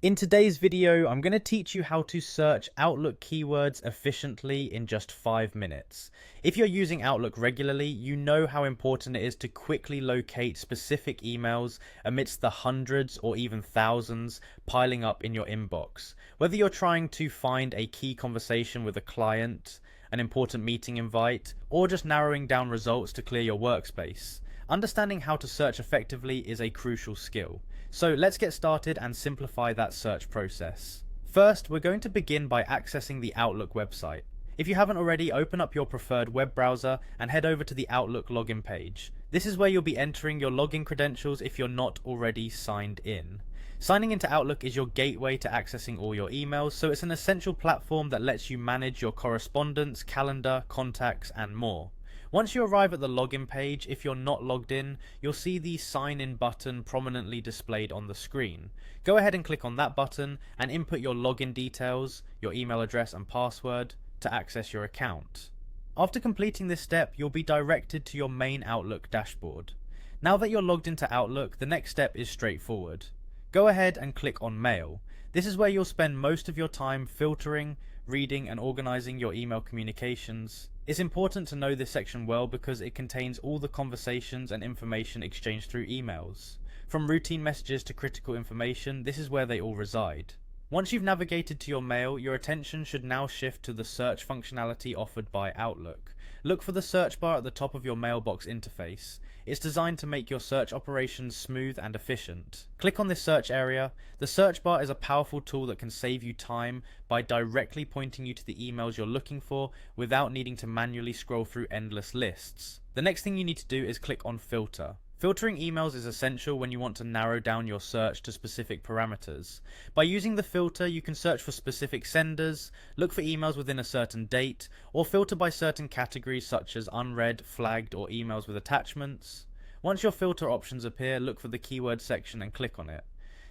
In today's video, I'm going to teach you how to search Outlook keywords efficiently in just 5 minutes. If you're using Outlook regularly, you know how important it is to quickly locate specific emails amidst the hundreds or even thousands piling up in your inbox. Whether you're trying to find a key conversation with a client, an important meeting invite, or just narrowing down results to clear your workspace. Understanding how to search effectively is a crucial skill. So let's get started and simplify that search process. First, we're going to begin by accessing the Outlook website. If you haven't already, open up your preferred web browser and head over to the Outlook login page. This is where you'll be entering your login credentials if you're not already signed in. Signing into Outlook is your gateway to accessing all your emails, so it's an essential platform that lets you manage your correspondence, calendar, contacts, and more. Once you arrive at the login page, if you're not logged in, you'll see the sign in button prominently displayed on the screen. Go ahead and click on that button and input your login details, your email address and password to access your account. After completing this step, you'll be directed to your main Outlook dashboard. Now that you're logged into Outlook, the next step is straightforward. Go ahead and click on Mail. This is where you'll spend most of your time filtering, reading and organizing your email communications. It's important to know this section well because it contains all the conversations and information exchanged through emails. From routine messages to critical information, this is where they all reside. Once you've navigated to your mail, your attention should now shift to the search functionality offered by Outlook. Look for the search bar at the top of your mailbox interface. It's designed to make your search operations smooth and efficient. Click on this search area. The search bar is a powerful tool that can save you time by directly pointing you to the emails you're looking for without needing to manually scroll through endless lists. The next thing you need to do is click on Filter. Filtering emails is essential when you want to narrow down your search to specific parameters. By using the filter, you can search for specific senders, look for emails within a certain date, or filter by certain categories such as unread, flagged, or emails with attachments. Once your filter options appear, look for the keyword section and click on it.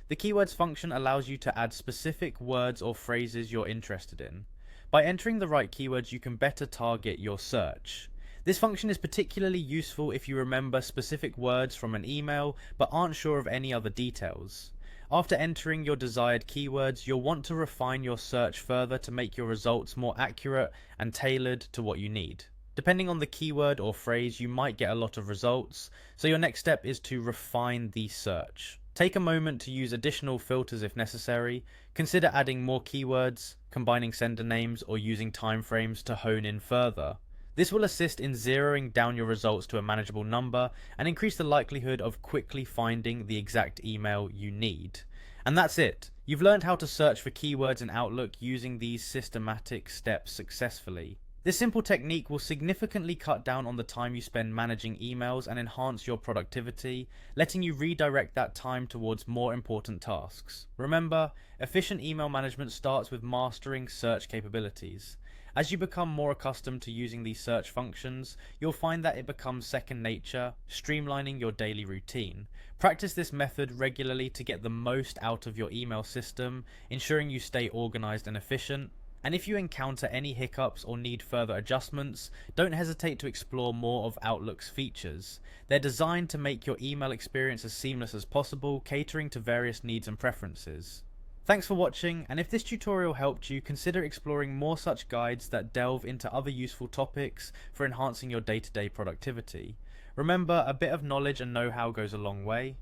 The keywords function allows you to add specific words or phrases you're interested in. By entering the right keywords, you can better target your search. This function is particularly useful if you remember specific words from an email but aren't sure of any other details. After entering your desired keywords, you'll want to refine your search further to make your results more accurate and tailored to what you need. Depending on the keyword or phrase, you might get a lot of results, so your next step is to refine the search. Take a moment to use additional filters if necessary. Consider adding more keywords, combining sender names, or using timeframes to hone in further. This will assist in zeroing down your results to a manageable number and increase the likelihood of quickly finding the exact email you need. And that's it. You've learned how to search for keywords in Outlook using these systematic steps successfully. This simple technique will significantly cut down on the time you spend managing emails and enhance your productivity, letting you redirect that time towards more important tasks. Remember, efficient email management starts with mastering search capabilities. As you become more accustomed to using these search functions, you'll find that it becomes second nature, streamlining your daily routine. Practice this method regularly to get the most out of your email system, ensuring you stay organized and efficient. And if you encounter any hiccups or need further adjustments, don't hesitate to explore more of Outlook's features. They're designed to make your email experience as seamless as possible, catering to various needs and preferences. Thanks for watching, and if this tutorial helped you, consider exploring more such guides that delve into other useful topics for enhancing your day-to-day productivity. Remember, a bit of knowledge and know-how goes a long way.